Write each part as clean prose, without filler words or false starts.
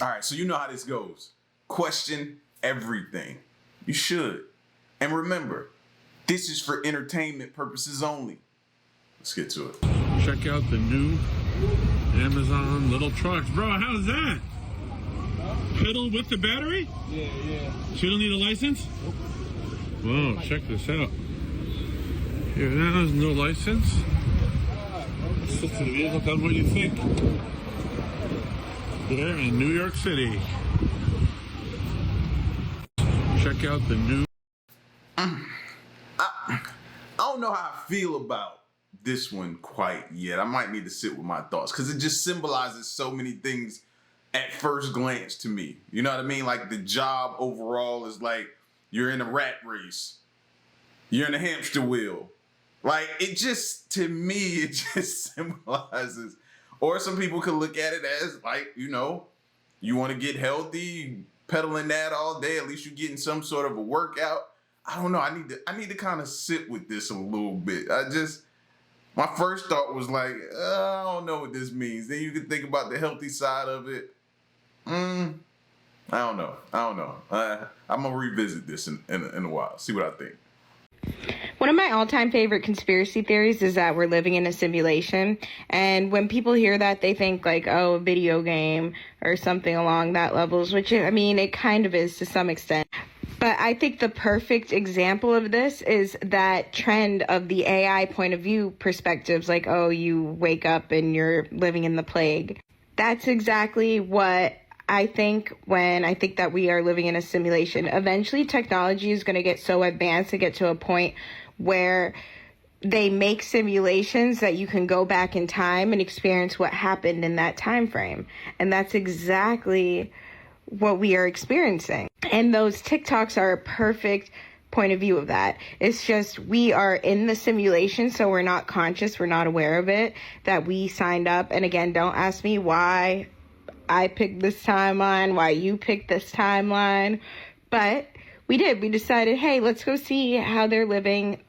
All right, so you know how this goes. Question everything. You should. And remember, this is for entertainment purposes only. Let's get to it. Check out the new Amazon little trucks. Bro, how's that? Pedal with the battery? Yeah. So you don't need a license? Nope. Whoa, check this out. Here now is no license. Let's look to the vehicle, tell me what you think. Here in New York City. Check out the new... I don't know how I feel about this one quite yet. I might need to sit with my thoughts because it just symbolizes so many things at first glance to me. You know what I mean? Like the job overall is like you're in a rat race. You're in a hamster wheel. Like it just, to me, it just symbolizes, or some people could look at it as like, you know, you want to get healthy, pedaling that all day, at least you're getting some sort of a workout. I don't know. I need to kind of sit with this a little bit. My first thought was like, I don't know what this means. Then you can think about the healthy side of it. I don't know. I'm gonna revisit this in a while. See what I think. One of my all-time favorite conspiracy theories is that we're living in a simulation. And when people hear that, they think like, oh, a video game or something along that levels, which, I mean, it kind of is to some extent. But I think the perfect example of this is that trend of the AI point of view perspectives, like, oh, you wake up and you're living in the plague. That's exactly what I think when I think that we are living in a simulation. Eventually, technology is going to get so advanced to get to a point where they make simulations that you can go back in time and experience what happened in that time frame. And that's exactly what we are experiencing. And those TikToks are a perfect point of view of that. It's just we are in the simulation, so we're not conscious, we're not aware of it, that we signed up. And again, don't ask me why I picked this timeline, why you picked this timeline, but we did. We decided, hey, let's go see how they're living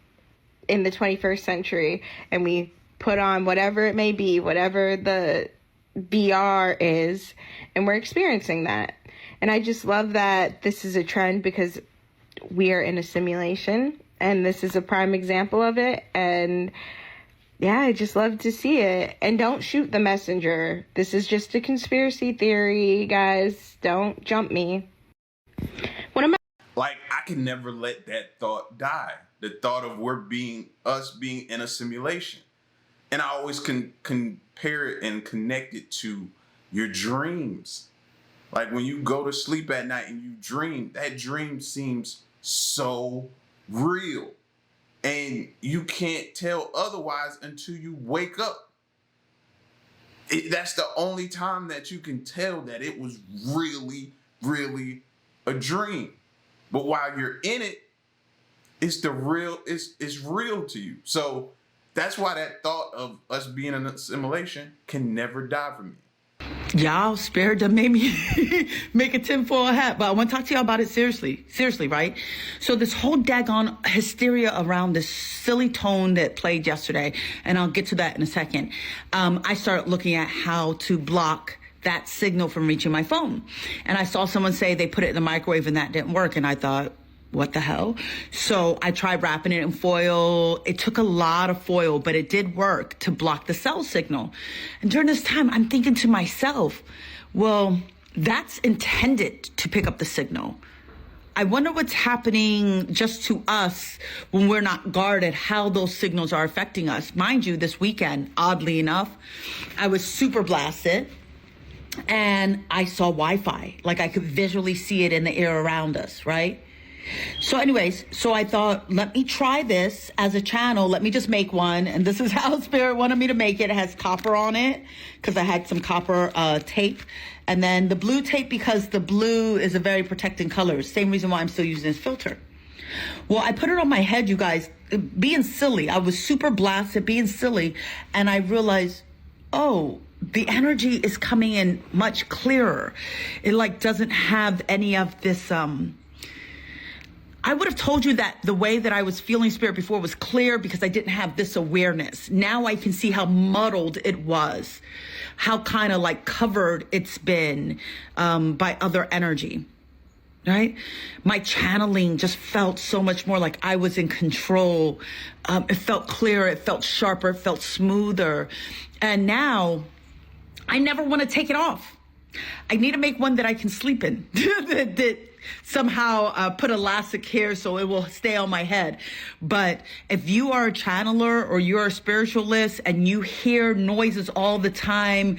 in the 21st century. And we put on whatever it may be, whatever the VR is, and we're experiencing that. And I just love that this is a trend because we are in a simulation, and this is a prime example of it. And yeah, I just love to see it. And don't shoot the messenger. This is just a conspiracy theory, guys. Don't jump me. Like, I can never let that thought die. The thought of us being in a simulation. And I always can compare it and connect it to your dreams. Like when you go to sleep at night and you dream, that dream seems so real. And you can't tell otherwise until you wake up. That's the only time that you can tell that it was really, really a dream. But while you're in it, it's real to you. So that's why that thought of us being in a simulation can never die from me. Y'all, Spirit done made me make a tinfoil hat, but I want to talk to y'all about it seriously, right? So this whole daggone hysteria around this silly tone that played yesterday, and I'll get to that in a second. I started looking at how to block that signal from reaching my phone. And I saw someone say they put it in the microwave and that didn't work. And I thought, what the hell? So I tried wrapping it in foil. It took a lot of foil, but it did work to block the cell signal. And during this time, I'm thinking to myself, well, that's intended to pick up the signal. I wonder what's happening just to us when we're not guarded, how those signals are affecting us. Mind you, this weekend, oddly enough, I was super blasted and I saw Wi-Fi. Like I could visually see it in the air around us, right? So anyways, so I thought, let me try this as a channel. Let me just make one. And this is how Spirit wanted me to make it. It has copper on it because I had some copper tape. And then the blue tape because the blue is a very protecting color. Same reason why I'm still using this filter. Well, I put it on my head, you guys, being silly. I was super blasted, being silly. And I realized, oh, the energy is coming in much clearer. It like doesn't have any of this, I would have told you that the way that I was feeling Spirit before was clear because I didn't have this awareness. Now I can see how muddled it was. how kind of like covered it's been by other energy. Right? My channeling just felt so much more like I was in control. It felt clearer. It felt sharper. It felt smoother. And now I never want to take it off. I need to make one that I can sleep in, that somehow put elastic here so it will stay on my head. But if you are a channeler or you're a spiritualist and you hear noises all the time,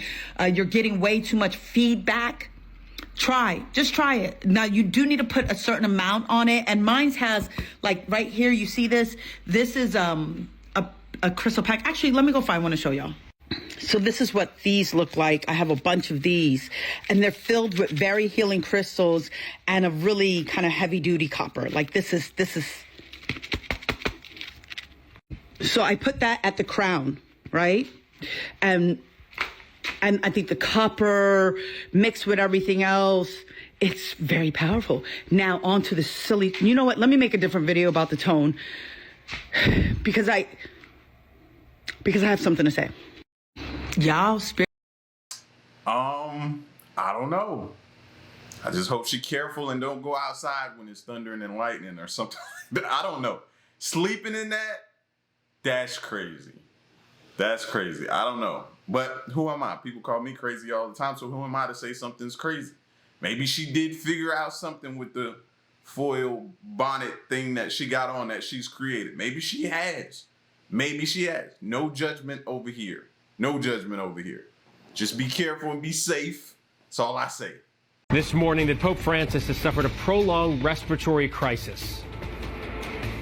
you're getting way too much feedback, just try it. Now you do need to put a certain amount on it. And mine's has like right here, you see this? This is a crystal pack. Actually, let me go find one to show y'all. So this is what these look like. I have a bunch of these and they're filled with very healing crystals and a really kind of heavy duty copper. Like this is, so I put that at the crown, right? And I think the copper mixed with everything else, it's very powerful. Now onto the silly, you know what? Let me make a different video about the tone because I have something to say. Y'all I don't know. I just hope she's careful and don't go outside when it's thundering and lightning or something. I don't know. Sleeping in that's crazy. That's crazy. I don't know. But who am I? People call me crazy all the time, so who am I to say something's crazy? Maybe she did figure out something with the foil bonnet thing that she got on that she's created. Maybe she has. Maybe she has. No judgment over here. No judgment over here. Just be careful and be safe. That's all I say. This morning, that Pope Francis has suffered a prolonged respiratory crisis.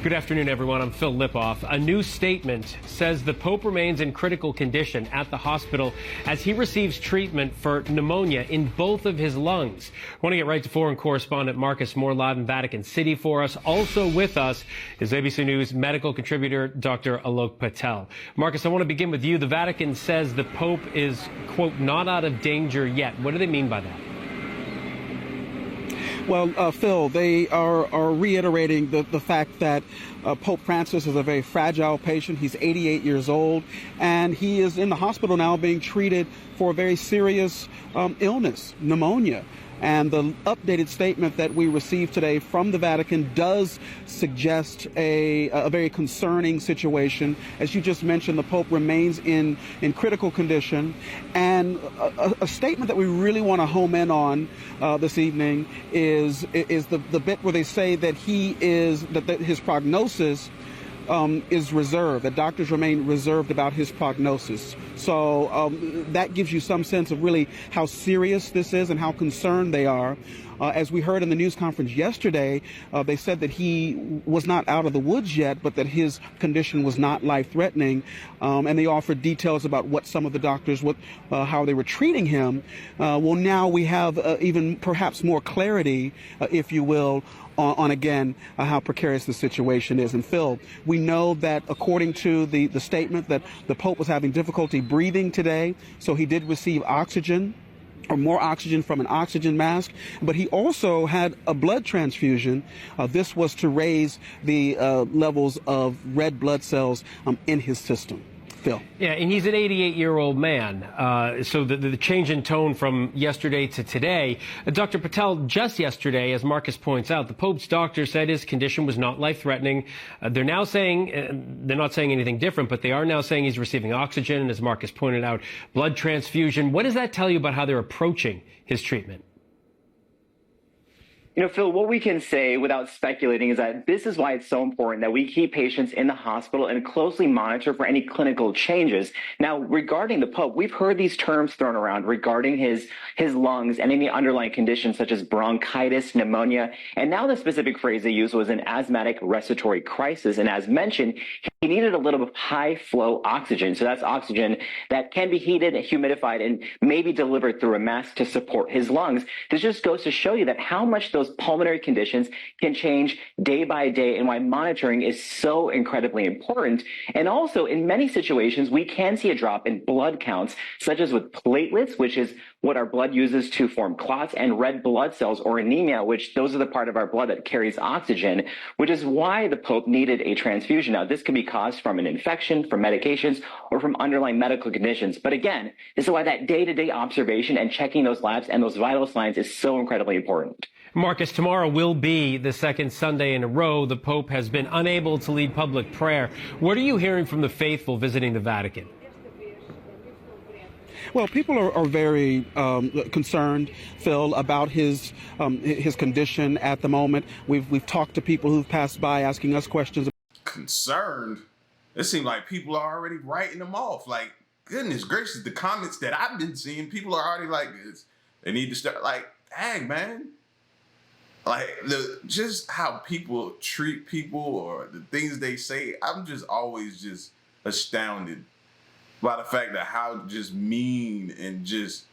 Good afternoon, everyone. I'm Phil Lipoff. A new statement says the Pope remains in critical condition at the hospital as he receives treatment for pneumonia in both of his lungs. I want to get right to foreign correspondent Marcus Morlad in Vatican City for us. Also with us is ABC News medical contributor Dr. Alok Patel. Marcus, I want to begin with you. The Vatican says the Pope is, quote, not out of danger yet. What do they mean by that? Well, Phil, they are reiterating the fact that Pope Francis is a very fragile patient. He's 88 years old, and he is in the hospital now being treated for a very serious illness, pneumonia. And the updated statement that we received today from the Vatican does suggest a very concerning situation. As you just mentioned, the Pope remains in critical condition. And a statement that we really want to home in on this evening is the bit where they say that that his prognosis is reserved, that doctors remain reserved about his prognosis. So that gives you some sense of really how serious this is and how concerned they are. As we heard in the news conference yesterday, they said that he was not out of the woods yet, but that his condition was not life-threatening. And they offered details about what some of the doctors, how they were treating him. Well, now we have even perhaps more clarity, if you will, on again, how precarious the situation is. And Phil, we know that according to the statement that the Pope was having difficulty breathing today, so he did receive oxygen, or more oxygen from an oxygen mask, but he also had a blood transfusion. This was to raise the levels of red blood cells in his system. Phil. Yeah, and he's an 88-year-old man. So the change in tone from yesterday to today. Dr. Patel, just yesterday, as Marcus points out, the Pope's doctor said his condition was not life-threatening. They're now saying, they're not saying anything different, but they are now saying he's receiving oxygen, and as Marcus pointed out, blood transfusion. What does that tell you about how they're approaching his treatment? You know, Phil, what we can say without speculating is that this is why it's so important that we keep patients in the hospital and closely monitor for any clinical changes. Now, regarding the Pope, we've heard these terms thrown around regarding his lungs and any underlying conditions such as bronchitis, pneumonia, and now the specific phrase they used was an asthmatic respiratory crisis. And as mentioned, he needed a little bit of high flow oxygen. So that's oxygen that can be heated, humidified, and maybe delivered through a mask to support his lungs. This just goes to show you that how much those those pulmonary conditions can change day by day and why monitoring is so incredibly important. And also, in many situations, we can see a drop in blood counts, such as with platelets, which is what our blood uses to form clots, and red blood cells or anemia, which those are the part of our blood that carries oxygen, which is why the Pope needed a transfusion. Now, this can be caused from an infection, from medications, or from underlying medical conditions. But again, this is why that day-to-day observation and checking those labs and those vital signs is so incredibly important. Marcus, tomorrow will be the second Sunday in a row the Pope has been unable to lead public prayer. What are you hearing from the faithful visiting the Vatican? Well, people are very concerned, Phil, about his condition at the moment. We've talked to people who've passed by asking us questions. Concerned? It seems like people are already writing them off. Like, goodness gracious, the comments that I've been seeing, people are already like, they need to start, like, dang, man. Like, just how people treat people or the things they say, I'm just always just astounded by the fact that how just mean and just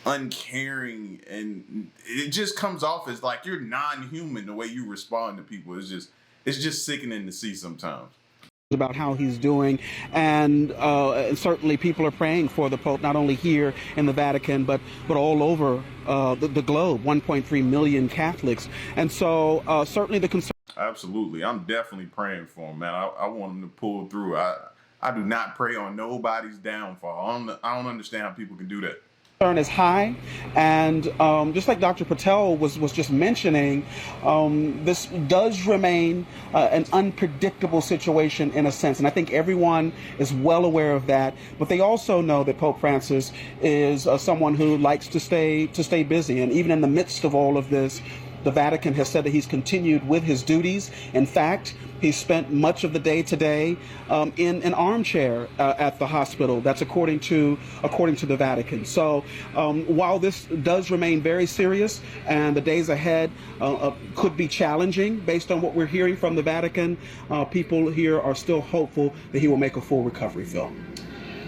uncaring, and it just comes off as like you're non-human the way you respond to people. It's just sickening to see sometimes. About how he's doing, and certainly people are praying for the Pope, not only here in the Vatican, but all over the globe, 1.3 million Catholics. And so certainly the concern. Absolutely. I'm definitely praying for him, man. I want him to pull through. I do not pray on nobody's downfall. I don't understand how people can do that. Concern is high, and just like Dr. Patel was just mentioning, this does remain an unpredictable situation in a sense, and I think everyone is well aware of that. But they also know that Pope Francis is someone who likes to stay busy, and even in the midst of all of this, the Vatican has said that he's continued with his duties. In fact, he spent much of the day today in an armchair at the hospital. That's according to the Vatican. So while this does remain very serious and the days ahead could be challenging based on what we're hearing from the Vatican, people here are still hopeful that he will make a full recovery, Phil.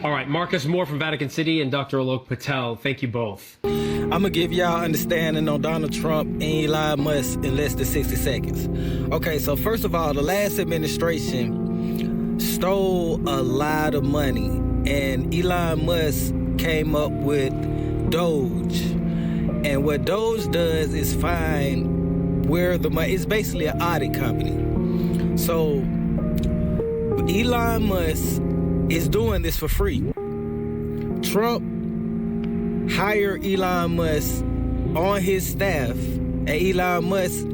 All right, Marcus Moore from Vatican City and Dr. Alok Patel, thank you both. I'm going to give y'all understanding on Donald Trump and Elon Musk in less than 60 seconds. Okay, so first of all, the last administration stole a lot of money, and Elon Musk came up with DOGE. And what DOGE does is find where the money, it's basically an audit company. So Elon Musk is doing this for free. Trump hired Elon Musk on his staff, and Elon Musk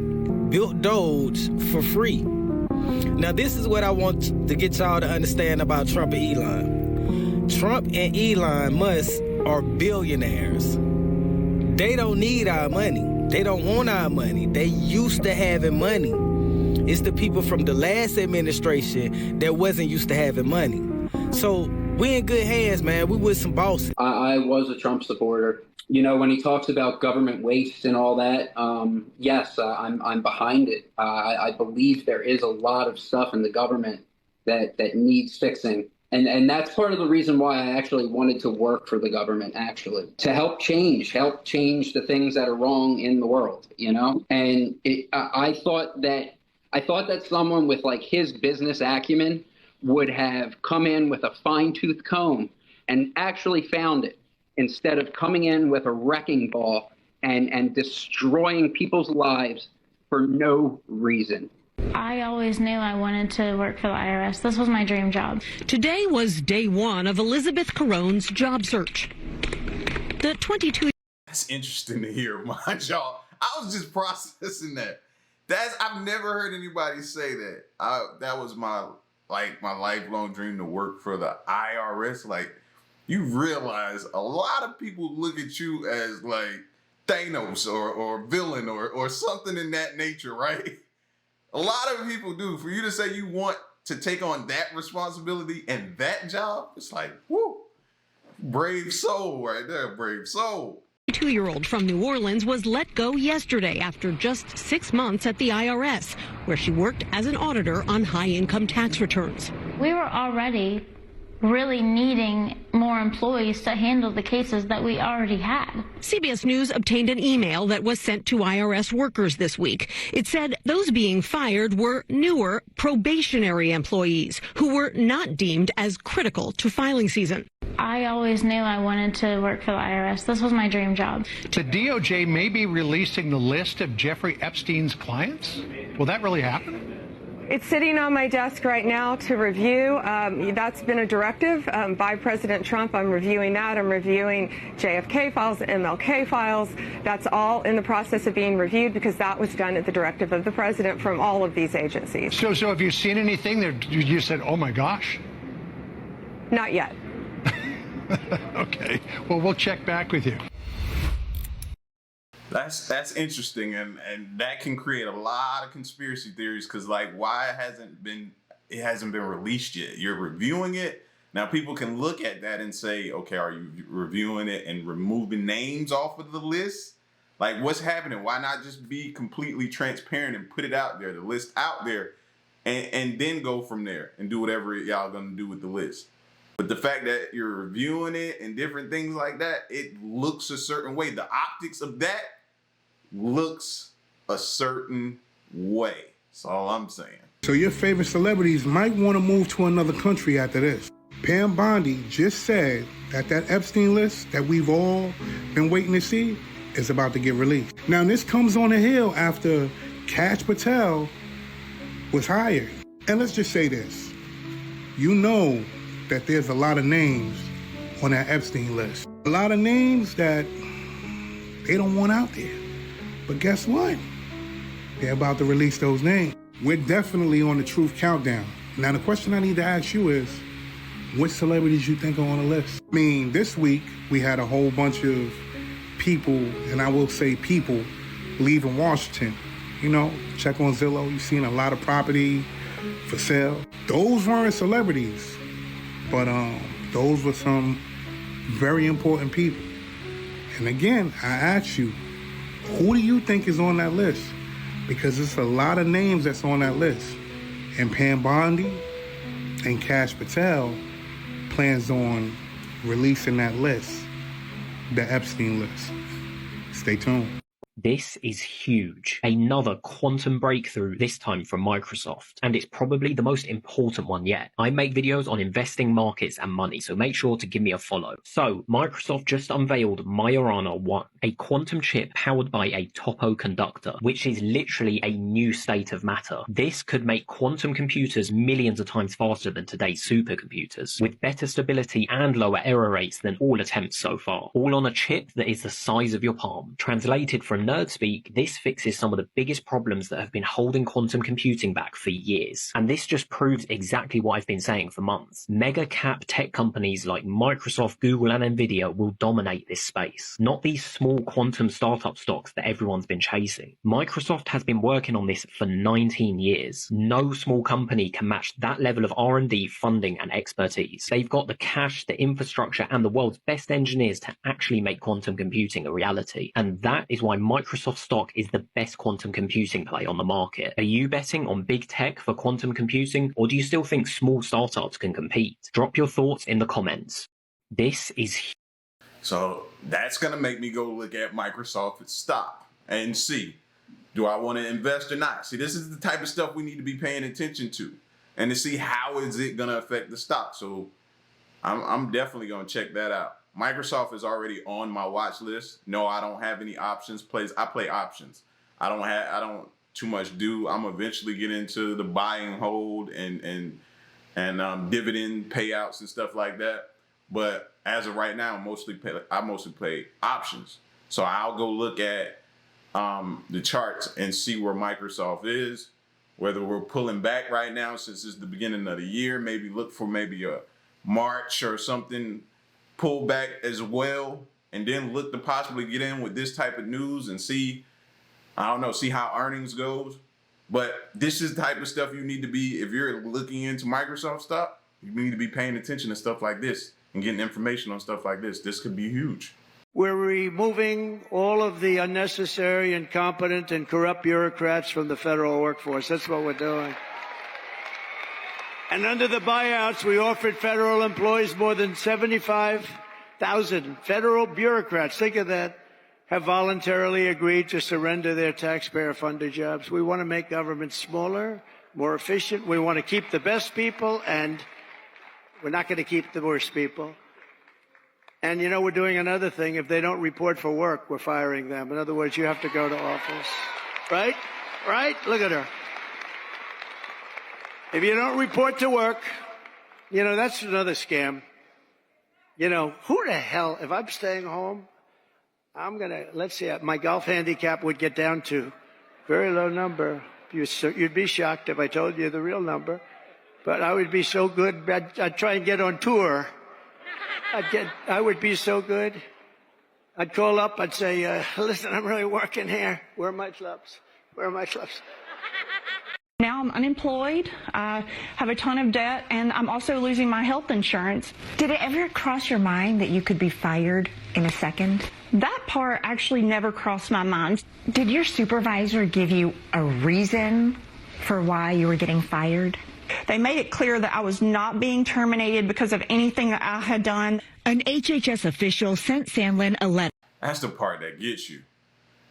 built DOGE for free. Now, this is what I want to get y'all to understand about Trump and Elon. Trump and Elon Musk are billionaires. They don't need our money. They don't want our money. They used to having money. It's the people from the last administration that wasn't used to having money. So we in good hands, man. We with some bosses. I was a Trump supporter. You know, when he talks about government waste and all that, yes, I'm behind it. I believe there is a lot of stuff in the government that needs fixing. And that's part of the reason why I actually wanted to work for the government, actually, to help change the things that are wrong in the world, you know? And I thought that someone with like his business acumen would have come in with a fine-tooth comb and actually found it, instead of coming in with a wrecking ball and destroying people's lives for no reason. I always knew I wanted to work for the IRS. This was my dream job. Today was day one of Elizabeth Caron's job search. The 22. That's interesting to hear, mind y'all. I was just processing that. I've never heard anybody say that. That was my lifelong dream, to work for the IRS. Like, you realize a lot of people look at you as like Thanos or villain or something in that nature, right? A lot of people do. For you to say you want to take on that responsibility and that job, it's like, whoo, brave soul right there, brave soul. 22-year-old from New Orleans was let go yesterday after just 6 months at the IRS, where she worked as an auditor on high-income tax returns. We were already really needing more employees to handle the cases that we already had. CBS News obtained an email that was sent to IRS workers this week. It said those being fired were newer probationary employees who were not deemed as critical to filing season. I always knew I wanted to work for the IRS. This was my dream job. The DOJ may be releasing the list of Jeffrey Epstein's clients. Will that really happen? It's sitting on my desk right now to review. That's been a directive by President Trump. I'm reviewing that. I'm reviewing JFK files, MLK files. That's all in the process of being reviewed because that was done at the directive of the president from all of these agencies. So have you seen anything that you said, oh my gosh? Not yet. Okay. Well, we'll check back with you. That's interesting, and that can create a lot of conspiracy theories because, like, why it hasn't been released yet? You're reviewing it now. People can look at that and say, okay, are you reviewing it and removing names off of the list? Like, what's happening? Why not just be completely transparent and put it out there, the list out there, and then go from there and do whatever y'all gonna do with the list? But the fact that you're reviewing it and different things like that, it looks a certain way. The optics of that looks a certain way. That's all I'm saying. So your favorite celebrities might want to move to another country after this. Pam Bondi just said that Epstein list that we've all been waiting to see is about to get released. Now this comes on the hill after Kash Patel was hired. And let's just say this. You know that there's a lot of names on that Epstein list. A lot of names that they don't want out there. But guess what? They're about to release those names. We're definitely on the truth countdown. Now, the question I need to ask you is, what celebrities you think are on the list? I mean, this week, we had a whole bunch of people, and I will say people, leaving Washington. You know, check on Zillow, you've seen a lot of property for sale. Those weren't celebrities, but those were some very important people. And again, I ask you, who do you think is on that list? Because there's a lot of names that's on that list. And Pam Bondi and Kash Patel plans on releasing that list, the Epstein list. Stay tuned. This is huge. Another quantum breakthrough, this time from Microsoft. And it's probably the most important one yet. I make videos on investing, markets, and money, so make sure to give me a follow. So, Microsoft just unveiled Majorana 1, a quantum chip powered by a topo conductor, which is literally a new state of matter. This could make quantum computers millions of times faster than today's supercomputers, with better stability and lower error rates than all attempts so far. All on a chip that is the size of your palm. Translated from nerd speak, this fixes some of the biggest problems that have been holding quantum computing back for years. And this just proves exactly what I've been saying for months. Mega cap tech companies like Microsoft, Google, and Nvidia will dominate this space, not these small quantum startup stocks that everyone's been chasing. Microsoft has been working on this for 19 years. No small company can match that level of R&D, funding, and expertise. They've got the cash, the infrastructure, and the world's best engineers to actually make quantum computing a reality. And that is why Microsoft stock is the best quantum computing play on the market. Are you betting on big tech for quantum computing, or do you still think small startups can compete? Drop your thoughts in the comments. This is... So that's going to make me go look at Microsoft stock and see, do I want to invest or not? See, this is the type of stuff we need to be paying attention to, and to see how is it going to affect the stock. So I'm definitely going to check that out. Microsoft is already on my watch list. No, I don't have any options. I play options. I don't too much do. I'm eventually get into the buy and hold and dividend payouts and stuff like that. But as of right now, I mostly play options. So I'll go look at the charts and see where Microsoft is, whether we're pulling back right now since it's the beginning of the year. Maybe look for maybe a March or something, pull back as well, and then look to possibly get in with this type of news and see, I don't know, see how earnings goes. But this is the type of stuff you need to be, if you're looking into Microsoft stock, you need to be paying attention to stuff like this and getting information on stuff like this. This could be huge. We're removing all of the unnecessary, incompetent, and corrupt bureaucrats from the federal workforce. That's what we're doing. And under the buyouts, we offered federal employees more than 75,000 federal bureaucrats. Think of that. Have voluntarily agreed to surrender their taxpayer-funded jobs. We want to make government smaller, more efficient. We want to keep the best people, and we're not going to keep the worst people. And, you know, we're doing another thing. If they don't report for work, we're firing them. In other words, you have to go to office. Right? Right? Look at her. If you don't report to work, you know, that's another scam. You know, who the hell, if I'm staying home, I'm going to, let's see, my golf handicap would get down to very low number. You'd be shocked if I told you the real number. But I would be so good, I'd try and get on tour. I would be so good. I'd call up, I'd say, listen, I'm really working here. Where are my clubs? Where are my clubs? Now I'm unemployed, I have a ton of debt, and I'm also losing my health insurance. Did it ever cross your mind that you could be fired in a second? That part actually never crossed my mind. Did your supervisor give you a reason for why you were getting fired? They made it clear that I was not being terminated because of anything that I had done. An HHS official sent Sandlin a letter. That's the part that gets you.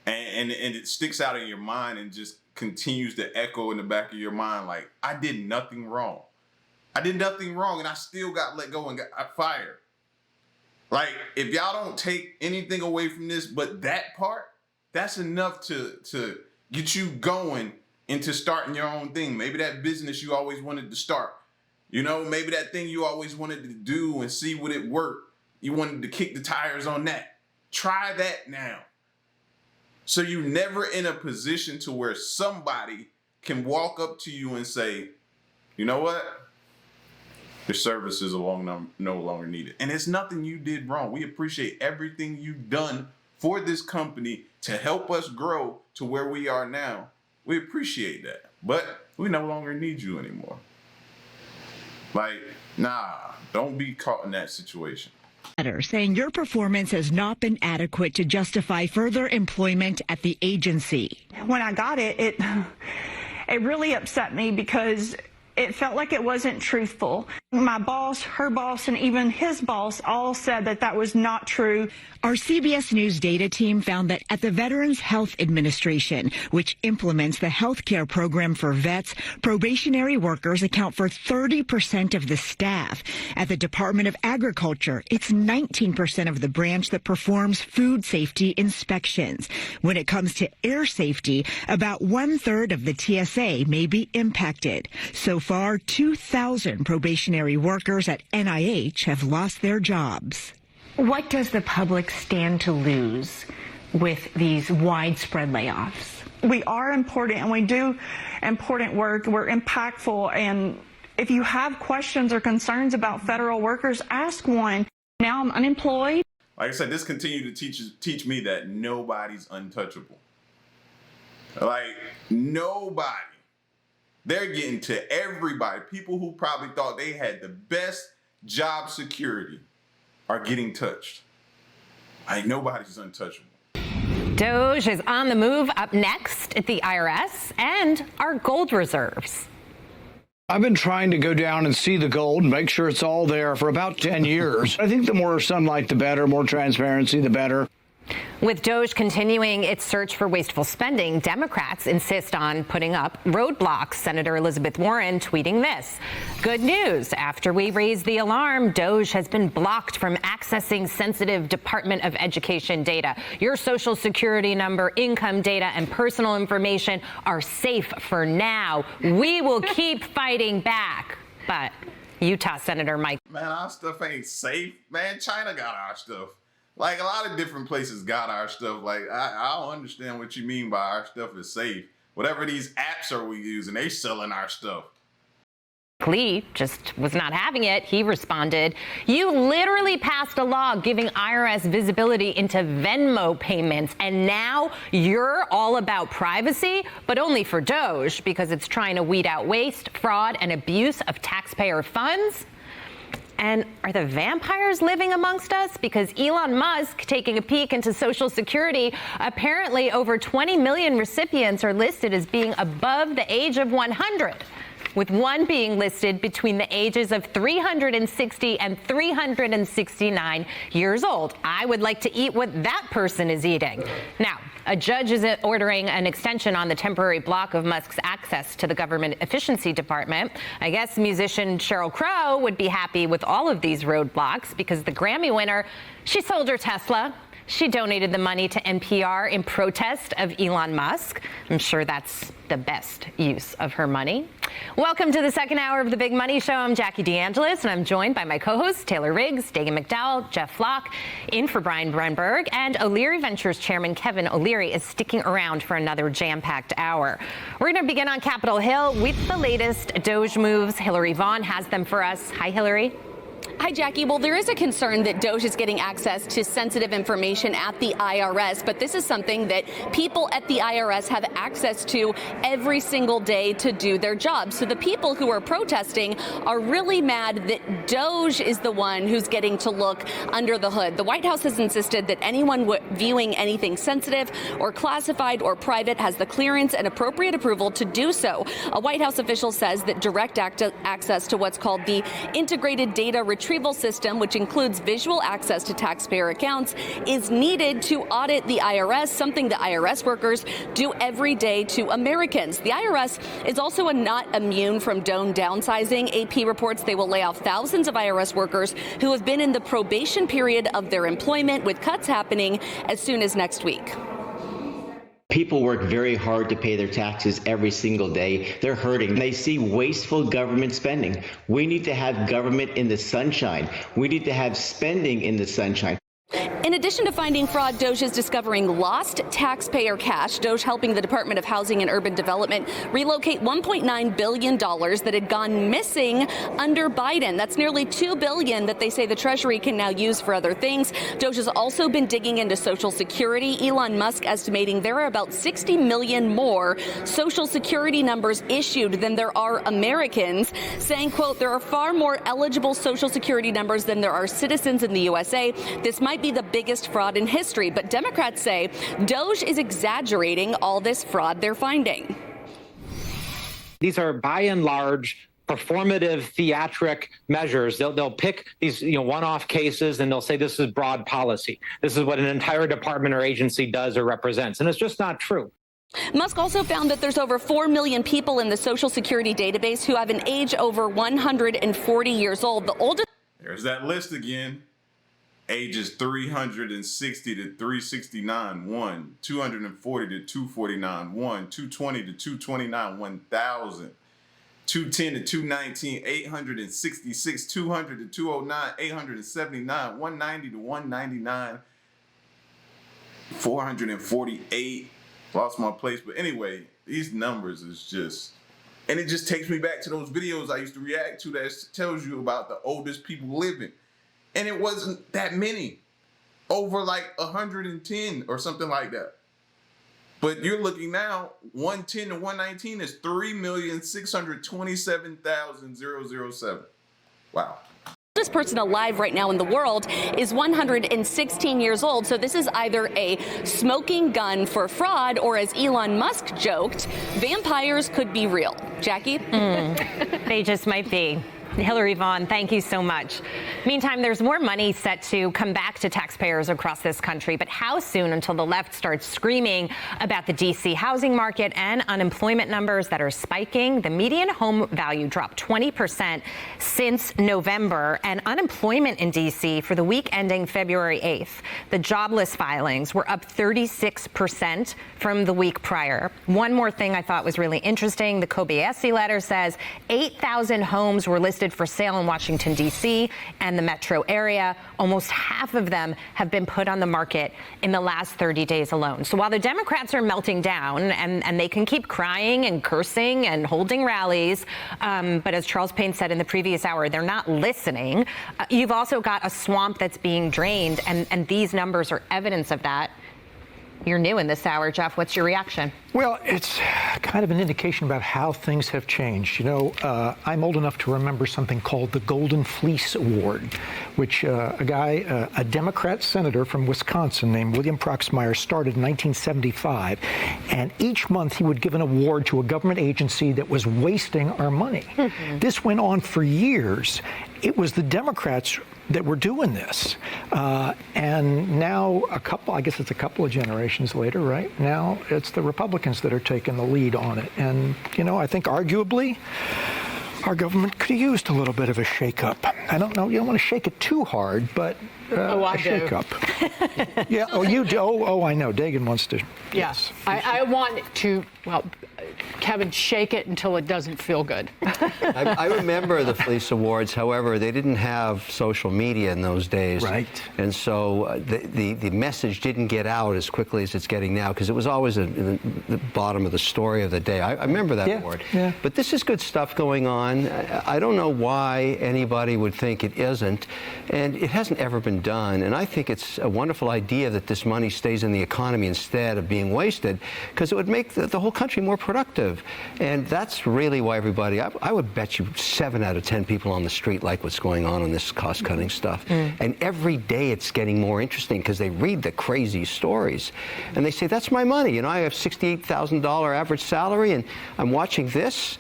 And it sticks out in your mind and just continues to echo in the back of your mind like, I did nothing wrong. I did nothing wrong and I still got let go and got fired. Like, if y'all don't take anything away from this but that part, that's enough to get you going into starting your own thing. Maybe that business you always wanted to start. You know, maybe that thing you always wanted to do and see would it work. You wanted to kick the tires on that. Try that now. So you're never in a position to where somebody can walk up to you and say, you know what? Your services are no longer needed. And it's nothing you did wrong. We appreciate everything you've done for this company to help us grow to where we are now. We appreciate that. But we no longer need you anymore. Like, nah, don't be caught in that situation. Saying your performance has not been adequate to justify further employment at the agency. When I got it, it really upset me because it felt like it wasn't truthful. My boss, her boss, and even his boss all said that that was not true. Our CBS News data team found that at the Veterans Health Administration, which implements the health care program for vets, probationary workers account for 30% of the staff. At the Department of Agriculture, it's 19% of the branch that performs food safety inspections. When it comes to air safety, about 1/3 of the TSA may be impacted. So far, 2,000 probationary workers at NIH have lost their jobs. What does the public stand to lose with these widespread layoffs? We are important and we do important work. We're impactful. And if you have questions or concerns about federal workers, ask one. Now I'm unemployed. Like I said, this continued to teach me that nobody's untouchable. Like, nobody. They're getting to everybody. People who probably thought they had the best job security are getting touched. Like, nobody's untouchable. DOGE is on the move up next at the IRS and our gold reserves. I've been trying to go down and see the gold and make sure it's all there for about 10 years. I think the more sunlight, the better, more transparency, the better. With DOGE continuing its search for wasteful spending, Democrats insist on putting up roadblocks. Senator Elizabeth Warren tweeting this. Good news. After we raised the alarm, DOGE has been blocked from accessing sensitive Department of Education data. Your social security number, income data, and personal information are safe for now. We will keep fighting back. But Utah Senator Mike. Man, our stuff ain't safe. Man, China got our stuff. Like, a lot of different places got our stuff. Like, I don't understand what you mean by our stuff is safe. Whatever these apps are we using, they selling our stuff. Lee just was not having it. He responded, you literally passed a law giving IRS visibility into Venmo payments, and now you're all about privacy, but only for DOGE because it's trying to weed out waste, fraud, and abuse of taxpayer funds. And are the vampires living amongst us? Because Elon Musk, taking a peek into Social Security, apparently over 20 million recipients are listed as being above the age of 100. with one being listed between the ages of 360 and 369 years old. I would like to eat what that person is eating. Now, a judge is ordering an extension on the temporary block of Musk's access to the government efficiency department. I guess musician Sheryl Crow would be happy with all of these roadblocks because the Grammy winner, she sold her Tesla. She donated the money to NPR in protest of Elon Musk. I'm sure that's the best use of her money. Welcome to the second hour of The Big Money Show. I'm Jackie DeAngelis, and I'm joined by my co-hosts Taylor Riggs, Dagan McDowell, Jeff Flock, in for Brian Brunberg, and O'Leary Ventures Chairman Kevin O'Leary is sticking around for another jam-packed hour. We're going to begin on Capitol Hill with the latest DOGE moves. Hillary Vaughn has them for us. Hi, Hillary. Hi, Jackie. Well, there is a concern that DOGE is getting access to sensitive information at the IRS, but this is something that people at the IRS have access to every single day to do their job. So the people who are protesting are really mad that DOGE is the one who's getting to look under the hood. The White House has insisted that anyone viewing anything sensitive or classified or private has the clearance and appropriate approval to do so. A White House official says that direct access to what's called the Integrated Data Retrieval System, which includes visual access to taxpayer accounts, is needed to audit the IRS, something the IRS workers do every day to Americans. The IRS is also not immune from downsizing. AP reports they will lay off thousands of IRS workers who have been in the probation period of their employment, with cuts happening as soon as next week. People work very hard to pay their taxes every single day. They're hurting. They see wasteful government spending. We need to have government in the sunshine. We need to have spending in the sunshine. In addition to finding fraud, DOGE is discovering lost taxpayer cash. DOGE helping the Department of Housing and Urban Development relocate $1.9 billion that had gone missing under Biden. That's nearly $2 billion that they say the Treasury can now use for other things. DOGE has also been digging into Social Security. Elon Musk estimating there are about 60 million more Social Security numbers issued than there are Americans, saying, quote, there are far more eligible Social Security numbers than there are citizens in the USA. This might be the biggest fraud in history, but Democrats say DOGE is exaggerating all this fraud they're finding. These are by and large performative theatric measures. They'll pick these one-off cases and they'll say this is broad policy. This is what an entire department or agency does or represents, and it's just not true. Musk also found that there's over 4 million people in the Social Security database who have an age over 140 years old. The oldest. There's that list again. Ages 360 to 369, 1. 240 to 249, 1. 220 to 229, 1,000. 210 to 219, 866, 200 to 209, 879, 190 to 199, 448. Lost my place. But anyway, these numbers is just, and it just takes me back to those videos I used to react to that tells you about the oldest people living. And it wasn't that many, over like 110 or something like that. But you're looking now, 110 to 119 is 3,627,007. Wow. The oldest person alive right now in the world is 116 years old. So this is either a smoking gun for fraud, or as Elon Musk joked, vampires could be real. Jackie? They just might be. Hillary Vaughn, thank you so much. Meantime, there's more money set to come back to taxpayers across this country, but how soon until the left starts screaming about the D.C. housing market and unemployment numbers that are spiking? The median home value dropped 20% since November, and unemployment in D.C. for the week ending February 8th, the jobless filings were up 36% from the week prior. One more thing I thought was really interesting. The Kobayashi letter says 8,000 homes were listed for sale in Washington, D.C. and the metro area. Almost half of them have been put on the market in the last 30 days alone. So while the Democrats are melting down, and they can keep crying and cursing and holding rallies, but as Charles Payne said in the previous hour, they're not listening. You've also got a swamp that's being drained, and these numbers are evidence of that. You're new in this hour, Jeff. What's your reaction? Well, it's kind of an indication about how things have changed. You know, I'm old enough to remember something called the Golden Fleece Award, which a Democrat senator from Wisconsin named William Proxmire started in 1975. And each month he would give an award to a government agency that was wasting our money. Mm-hmm. This went on for years. It was the Democrats that were doing this. And now I guess it's a couple of generations later, right? Now it's the Republicans that are taking the lead on it. And, you know, I think arguably our government could have used a little bit of a shake-up. I don't know, you don't want to shake it too hard, but a shake-up. Yeah, oh, you do? Oh, I know. Dagan wants to. Yes. I want to, well, Kevin, shake it until it doesn't feel good. I remember the Fleece Awards. However, they didn't have social media in those days. Right. And so the message didn't get out as quickly as it's getting now, because it was always in the bottom of the story of the day. I remember that award. Yeah. But this is good stuff going on. I don't know why anybody would think it isn't. And it hasn't ever been done. And I think it's a wonderful idea that this money stays in the economy instead of being wasted, because it would make the whole country more productive. And that's really why everybody, I would bet you 7 out of 10 people on the street like what's going on this cost-cutting stuff. And every day it's getting more interesting, because they read the crazy stories. And they say, that's my money. You know, I have $68,000 average salary, and I'm watching this.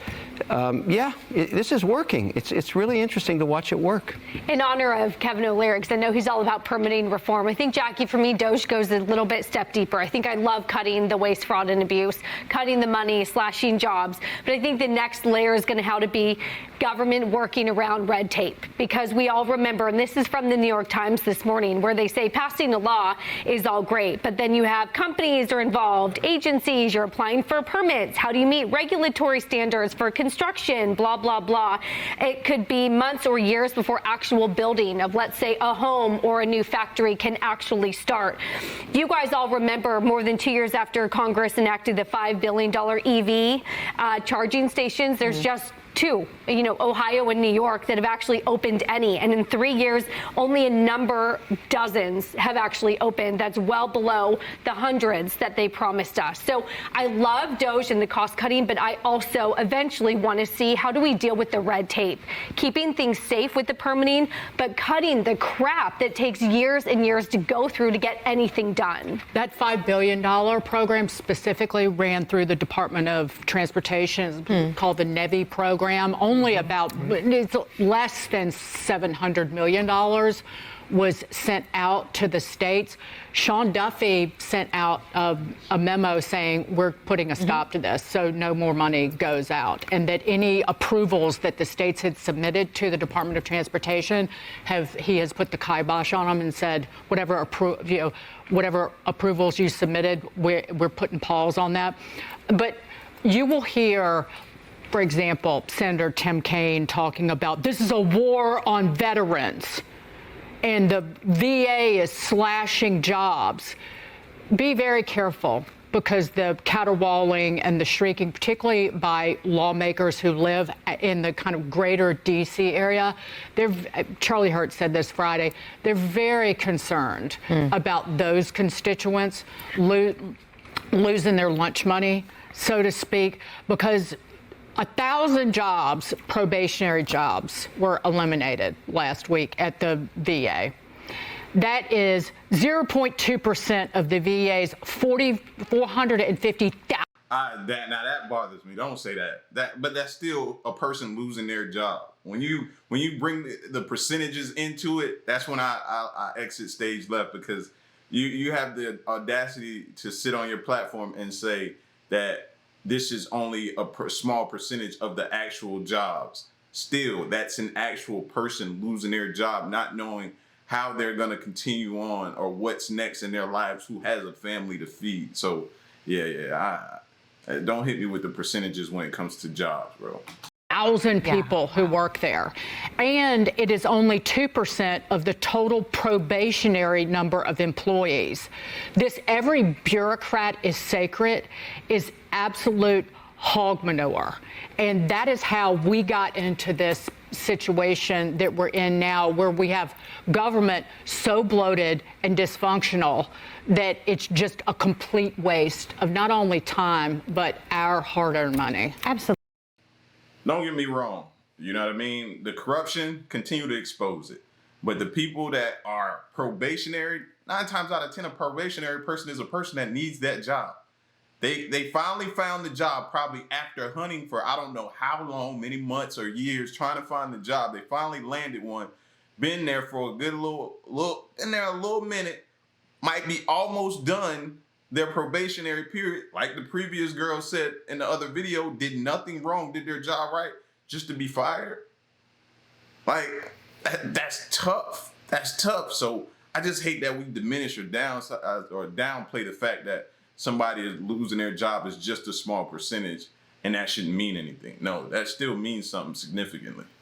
This is working. It's really interesting to watch it work. In honor of Kevin O'Leary, because I know he's all about permitting reform, I think, Jackie, for me, DOGE goes a little bit step deeper. I think I love cutting the waste, fraud, and abuse, cutting the money, slashing jobs. But I think the next layer is going to have to be government working around red tape, because we all remember, and this is from the New York Times this morning, where they say passing a law is all great, but then you have companies are involved, agencies, you're applying for permits. How do you meet regulatory standards for construction, blah, blah, blah. It could be months or years before actual building of, let's say, a home or a new factory can actually start. You guys all remember more than 2 years after Congress enacted the $5 billion EV charging stations, there's just 2, Ohio and New York, that have actually opened any. And in 3 years, only a number, dozens, have actually opened. That's well below the hundreds that they promised us. So I love DOGE and the cost cutting, but I also eventually want to see, how do we deal with the red tape? Keeping things safe with the permitting, but cutting the crap that takes years and years to go through to get anything done. That $5 billion program specifically ran through the Department of Transportation, called the NEVI program. Only about, it's less than $700 million was sent out to the states. Sean Duffy sent out a memo saying we're putting a stop to this, so no more money goes out, and that any approvals that the states had submitted to the Department of Transportation, he has put the kibosh on them and said whatever approvals you submitted, we're putting pause on that. But you will hear, for example, Senator Tim Kaine talking about this is a war on veterans and the VA is slashing jobs. Be very careful, because the caterwauling and the shrieking, particularly by lawmakers who live in the kind of greater D.C. area, Charlie Hurt said this Friday, they're very concerned about those constituents losing their lunch money, so to speak, because 1,000 jobs, probationary jobs, were eliminated last week at the VA. That is 0.2% of the VA's 450,000. Now that bothers me. Don't say that. But that's still a person losing their job. When you bring the percentages into it, that's when I exit stage left, because you have the audacity to sit on your platform and say that this is only a small percentage of the actual jobs. Still, that's an actual person losing their job, not knowing how they're going to continue on or what's next in their lives, who has a family to feed. So, don't hit me with the percentages when it comes to jobs, bro. 1,000 people who work there. And it is only 2% of the total probationary number of employees. This every bureaucrat is sacred is absolute hog manure. And that is how we got into this situation that we're in now, where we have government so bloated and dysfunctional that it's just a complete waste of not only time, but our hard-earned money. Absolutely. Don't get me wrong. You know what I mean? The corruption, continue to expose it. But the people that are probationary, 9 times out of 10, a probationary person is a person that needs that job. They finally found the job probably after hunting for I don't know how long, many months or years trying to find the job. They finally landed one, been there for a good been there a little minute, might be almost done their probationary period. Like the previous girl said in the other video, did nothing wrong, did their job right, just to be fired. Like, that's tough. That's tough. So I just hate that we diminish or downplay the fact that somebody is losing their job is just a small percentage and that shouldn't mean anything. No, that still means something significantly.